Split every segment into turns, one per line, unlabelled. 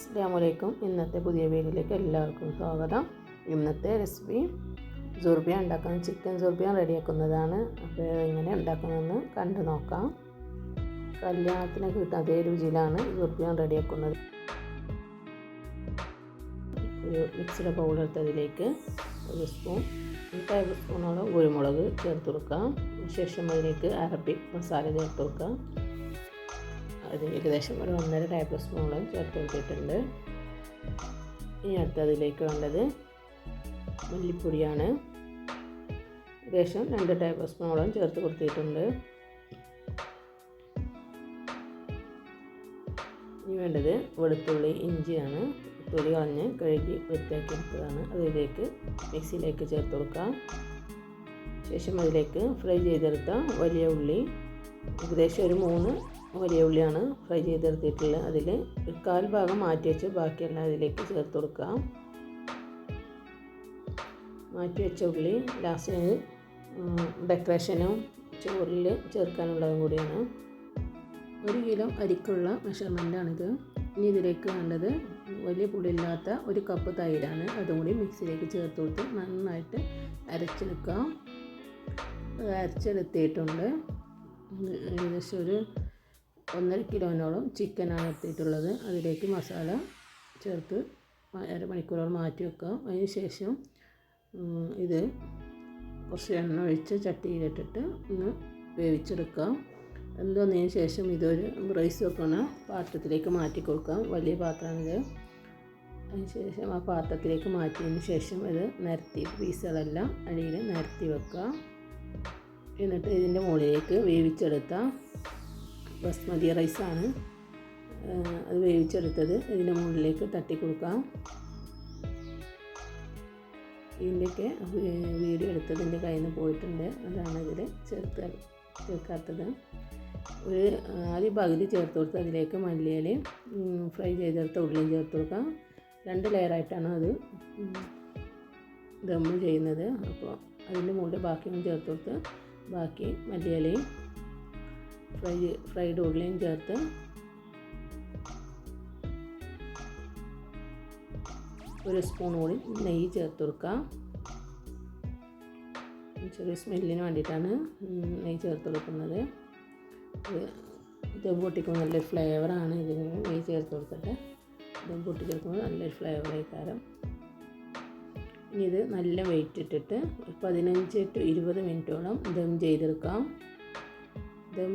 അസ്സലാമു ഇന്നത്തെ പുതിയ വീഡിയോയിലേക്ക് എല്ലാവർക്കും സ്വാഗതം. ഇന്നത്തെ റെസിപ്പി സുർബിയ ഉണ്ടാക്കുന്ന ചിക്കൻ സുർബിയ റെഡിയാക്കുന്നതാണ്. അപ്പോൾ എങ്ങനെ ഉണ്ടാക്കുന്നതെന്ന് കണ്ടു നോക്കാം. കല്യാണത്തിന് കിട്ടുന്ന അതേ രുചിയിലാണ് സുർബിയ റെഡിയാക്കുന്നത്. ഒരു മിക്സിയുടെ ബൗളെടുത്തതിലേക്ക് ഒരു ടേബിൾ സ്പൂണോളം കുരുമുളക് ചേർത്ത് കൊടുക്കാം. ശേഷം അതിലേക്ക് അറബിക് മസാല ചേർത്ത് കൊടുക്കാം. അത് ഏകദേശം ഒരു 1.5 ടേബിൾ സ്പൂണോളം ചേർത്ത് കൊടുത്തിട്ടുണ്ട്. ഇനി അടുത്തതിലേക്ക് വേണ്ടത് മല്ലിപ്പൊടിയാണ്. ഏകദേശം 2 ടേബിൾ സ്പൂണോളം ചേർത്ത് കൊടുത്തിട്ടുണ്ട്. ഇനി വേണ്ടത് വെളുത്തുള്ളി ഇഞ്ചിയാണ്. തൊലി കളഞ്ഞ് കഴുകി വൃത്തിയാക്കി എടുത്തതാണ്. അതിലേക്ക് മിക്സിയിലേക്ക് ചേർത്ത് കൊടുക്കാം. ശേഷം അതിലേക്ക് ഫ്രൈ ചെയ്തെടുത്ത വലിയ ഉള്ളി, ഏകദേശം ഒരു 3 വലിയ ഉള്ളിയാണ് ഫ്രൈ ചെയ്തെടുത്തിട്ടുള്ളത്. അതിൽ 1/4 ഭാഗം മാറ്റി വെച്ച് ബാക്കിയെല്ലാം അതിലേക്ക് ചേർത്ത് കൊടുക്കാം. മാറ്റി വെച്ച ഉള്ളി ലാസ്റ്റ് ഡെക്കറേഷനും ചോറിൽ ചേർക്കാനുള്ളതും കൂടിയാണ്. 1 കിലോ അരിക്കുള്ള മെഷർമെൻറ്റാണിത്. ഇനി ഇതിലേക്ക് വേണ്ടത് വലിയ പുളിയില്ലാത്ത 1 കപ്പ് തൈരാണ്. അതും കൂടി മിക്സിയിലേക്ക് ചേർത്ത് കൊടുത്ത് നന്നായിട്ട് അരച്ചെടുക്കാം. അരച്ചെടുത്തിട്ടുണ്ട്. ഏകദേശം ഒരു 1.5 കിലോനോളം ചിക്കനാണ് എടുത്തിട്ടുള്ളത്. അതിലേക്ക് മസാല ചേർത്ത് അരമണിക്കൂറോളം മാറ്റി വെക്കാം. അതിന് ശേഷം ഇത് കുറച്ച് എണ്ണ ഒഴിച്ച് ചട്ടിയിലിട്ടിട്ട് ഒന്ന് വേവിച്ചെടുക്കാം. എന്തോന്നതിന് ശേഷം ഇതൊരു റൈസ് വെക്കുന്ന പാത്രത്തിലേക്ക് മാറ്റി കൊടുക്കാം. വലിയ പാത്രമാണിത്. അതിന് ശേഷം ആ പാത്രത്തിലേക്ക് മാറ്റിയതിന് ശേഷം ഇത് നിരത്തി പീസുകളെല്ലാം അടിയിൽ നിരത്തി വെക്കാം. എന്നിട്ട് ഇതിൻ്റെ മുകളിലേക്ക് വേവിച്ചെടുത്ത ബസ്മതി റൈസാണ്. അത് വേവിച്ചെടുത്തത് ഇതിൻ്റെ മുകളിലേക്ക് തട്ടി കൊടുക്കാം. ഇതിൻ്റെയൊക്കെ വീഡിയോ എടുത്തതിൻ്റെ കയ്യിൽ നിന്ന് പോയിട്ടുണ്ട്. അതാണ് ഇതിൽ ചേർക്കാത്തത്. ആദ്യം പകുതി ചേർത്ത് കൊടുത്ത് അതിലേക്ക് മല്ലിയിലയും ഫ്രൈ ചെയ്തെടുത്ത ഉള്ളിയും ചേർത്ത് കൊടുക്കാം. 2 ലെയറായിട്ടാണ് അത് ദം ചെയ്യുന്നത്. അപ്പോൾ അതിൻ്റെ മുകളിൽ ബാക്കിയും ചേർത്ത് കൊടുത്ത് ബാക്കി മല്ലിയിലയും ഫ്രൈഡ് ഉള്ളിയും ചേർത്ത് ഒരു സ്പൂൺ കൂടി നെയ്യ് ചേർത്ത് കൊടുക്കാം. ചെറിയ സ്മെല്ലിന് വേണ്ടിയിട്ടാണ് നെയ്യ് ചേർത്ത് കൊടുക്കുന്നത്. ദം പൊട്ടിക്കുമ്പോൾ നല്ലൊരു ഫ്ലേവറാണ് ഇതിന്. നെയ്യ് ചേർത്ത് കൊടുത്തിട്ട് ദം പൊട്ടിച്ചെടുക്കുമ്പോൾ നല്ലൊരു ഫ്ലേവറായി കാരം. ഇനി ഇത് നല്ല വെയിറ്റ് ഇട്ടിട്ട് 15 to 20 മിനിറ്റോളം ദം ചെയ്തെടുക്കാം. ദം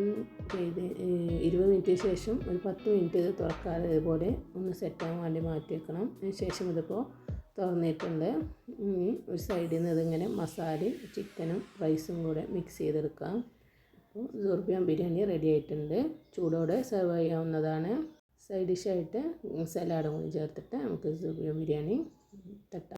ചെയ്ത് 20 മിനിറ്റിന് ശേഷം ഒരു 10 മിനിറ്റ് ഇത് തുറക്കാതെ ഇതുപോലെ ഒന്ന് സെറ്റാകാൻ വേണ്ടി മാറ്റി വെക്കണം. അതിന് ശേഷം ഇതിപ്പോൾ തുറന്നിട്ടുണ്ട്. ഒരു സൈഡിൽ നിന്ന് ഇതിങ്ങനെ മസാലയും ചിക്കനും റൈസും കൂടെ മിക്സ് ചെയ്തെടുക്കാം. അപ്പോൾ സുർബിയ ബിരിയാണി റെഡി ആയിട്ടുണ്ട്. ചൂടോടെ സെർവ് ചെയ്യാവുന്നതാണ്. സൈഡ് ഡിഷായിട്ട് സലാഡും കൂടി ചേർത്തിട്ട് നമുക്ക് സുർബിയ ബിരിയാണി തട്ടാം.